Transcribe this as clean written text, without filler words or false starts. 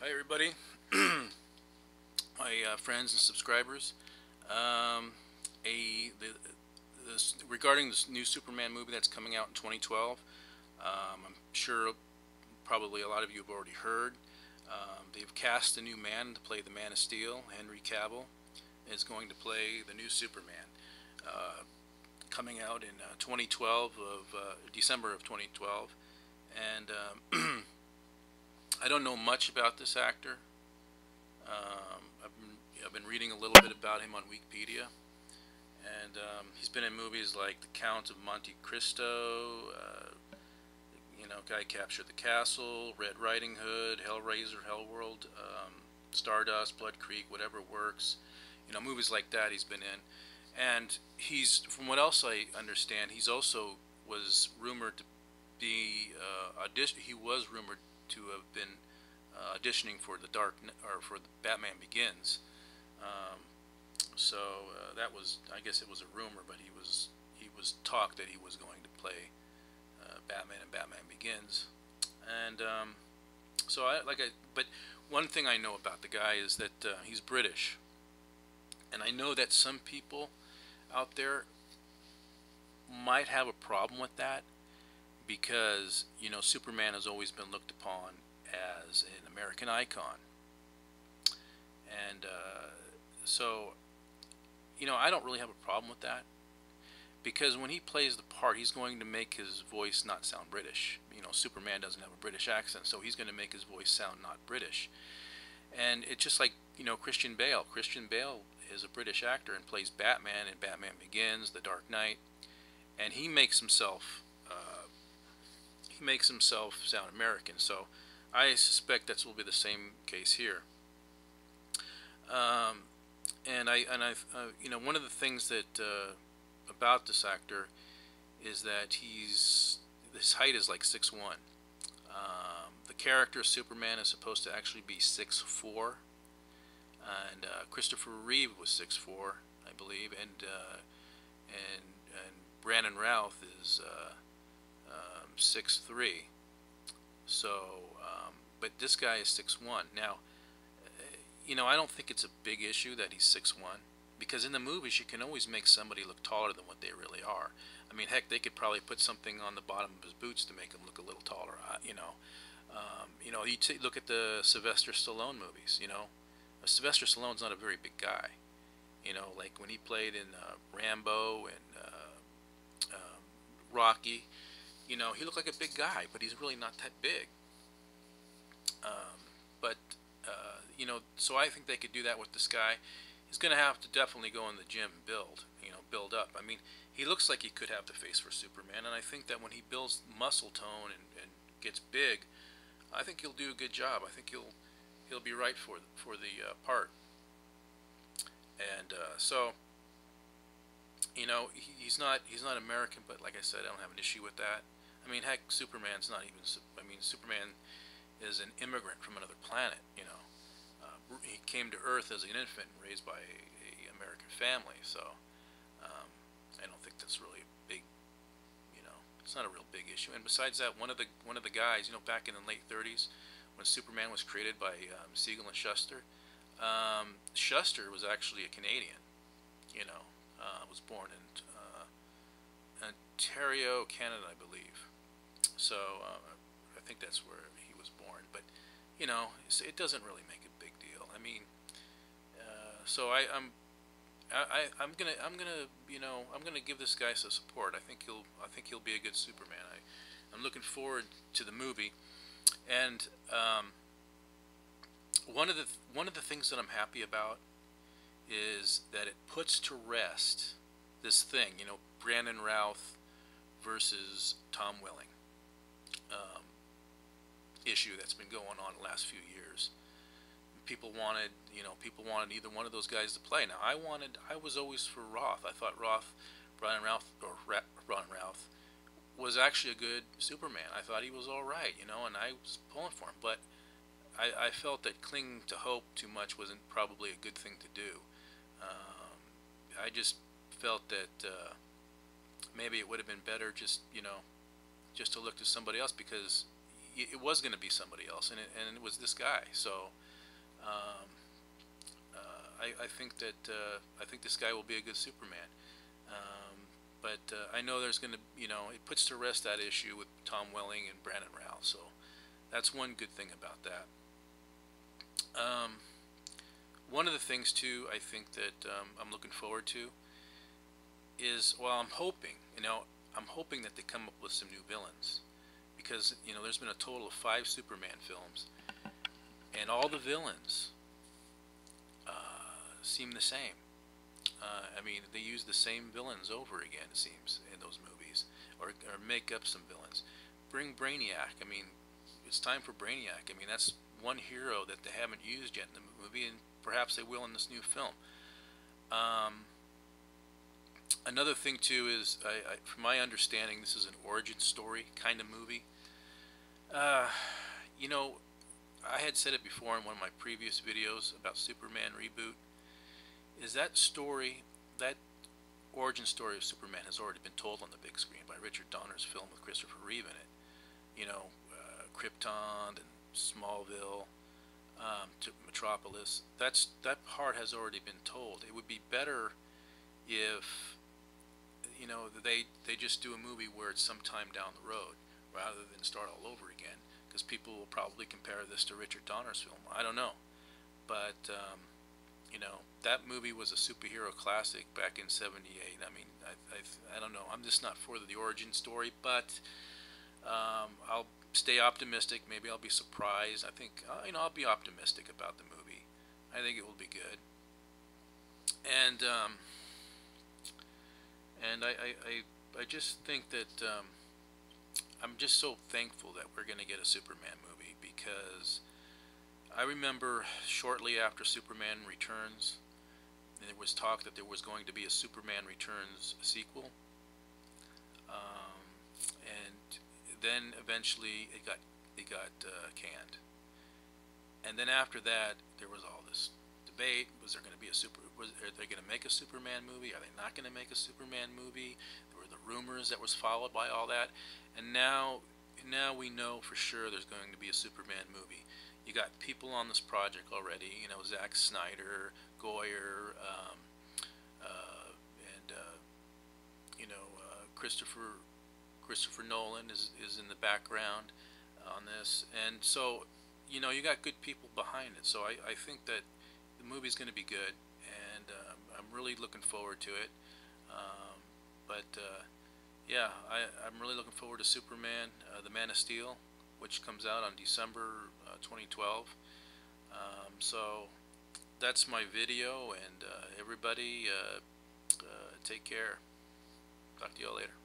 Hi everybody, my friends and subscribers. Regarding this new Superman movie that's coming out in 2012, I'm sure probably a lot of you have already heard. They've cast a new man to play the Man of Steel. Henry Cavill is going to play the new Superman. Coming out in 2012 of December of 2012, and I don't know much about this actor. I've been reading a little bit about him on Wikipedia, and he's been in movies like The Count of Monte Cristo, Guy Captured the Castle, Red Riding Hood, Hellraiser, Hellworld, Stardust, Blood Creek, Whatever Works. Movies like that he's been in. And from what else I understand, he's also was rumored to be he was rumored to have been auditioning for for the Batman Begins. Um, that was, I guess it was a rumor, but he was talked that he was going to play Batman in Batman Begins, and but one thing I know about the guy is that he's British, and I know that some people out there might have a problem with that because Superman has always been looked upon as an American icon, and I don't really have a problem with that because when he plays the part, he's going to make his voice not sound British. Superman doesn't have a British accent, so he's going to make his voice sound not British. And it's just like Christian Bale. Christian Bale is a British actor and plays Batman in Batman Begins, The Dark Knight, and he makes himself sound American. So I suspect that will be the same case here. Um, one of the things that about this actor is that his height is like 6'1". The character Superman is supposed to actually be 6'4", and Christopher Reeve was 6'4", I believe, and Brandon Routh is 6'3". So, but this guy is 6'1". Now, I don't think it's a big issue that he's 6'1", because in the movies you can always make somebody look taller than what they really are. I mean, heck, they could probably put something on the bottom of his boots to make him look a little taller. You look at the Sylvester Stallone movies. Sylvester Stallone's not a very big guy. Like when he played in Rambo and Rocky, he looked like a big guy, but he's really not that big. But so I think they could do that with this guy. He's going to have to definitely go in the gym and build up. I mean, he looks like he could have the face for Superman, and I think that when he builds muscle tone and gets big, I think he'll do a good job. I think he'll be right for the part. And he's not American, but like I said, I don't have an issue with that. I mean, heck, Superman's not even. I mean, Superman is an immigrant from another planet. He came to Earth as an infant, raised by a American family. So I don't think that's really a big. It's not a real big issue. And besides that, one of the guys, back in the late 30s, when Superman was created by Siegel and Shuster, Shuster was actually a Canadian. Was born in Ontario, Canada, I believe. So I think that's where he was born. But it doesn't really make a big deal. I mean, so I'm gonna give this guy some support. I think he'll be a good Superman. I'm looking forward to the movie, and one of the things that I'm happy about is that it puts to rest this thing, Brandon Routh versus Tom Welling um, issue that's been going on the last few years. People wanted either one of those guys to play. Now, I was always for Roth. I thought Brian Routh was actually a good Superman. I thought he was all right, and I was pulling for him. But I felt that clinging to hope too much wasn't probably a good thing to do. I just felt that maybe it would have been better just to look to somebody else because it was going to be somebody else, and it was this guy. So um, I think that I think this guy will be a good Superman. Um, but I know there's going to, it puts to rest that issue with Tom Welling and Brandon Routh. So that's one good thing about that. Um, One of the things too, I think that I'm looking forward to is, well, I'm hoping that they come up with some new villains, because there's been a total of 5 Superman films, and all the villains seem the same. I mean, they use the same villains over again, it seems, in those movies, or make up some villains. Bring Brainiac. I mean, it's time for Brainiac. I mean, that's one hero that they haven't used yet in the movie, and perhaps they will in this new film. Another thing too is, from my understanding, this is an origin story kind of movie. Uh, you know, I had said it before in one of my previous videos about Superman reboot. Is that story, that origin story of Superman has already been told on the big screen by Richard Donner's film with Christopher Reeve in it. Krypton and Smallville, to Metropolis. That part has already been told. It would be better if they just do a movie where it's sometime down the road rather than start all over again, because people will probably compare this to Richard Donner's film. I don't know, but that movie was a superhero classic back in '78. I mean, I don't know. I'm just not for the origin story, but I'll stay optimistic. Maybe I'll be surprised. I think I'll be optimistic about the movie. I think it will be good. And I just think that I'm just so thankful that we're going to get a Superman movie, because I remember shortly after Superman Returns, there was talk that there was going to be a Superman Returns sequel, and then eventually it got canned. And then after that, there was all this debate: was there going to be are they going to make a Superman movie? Are they not going to make a Superman movie? There were the rumors that was followed by all that, and now we know for sure there's going to be a Superman movie. You got people on this project already. Zack Snyder, Goyer, and Christopher Nolan is in the background on this, and so you got good people behind it. So I think that the movie's going to be good, and I'm really looking forward to it. Yeah, I'm really looking forward to Superman, the Man of Steel, which comes out on December 2012. So that's my video, and everybody take care. Talk to y'all later.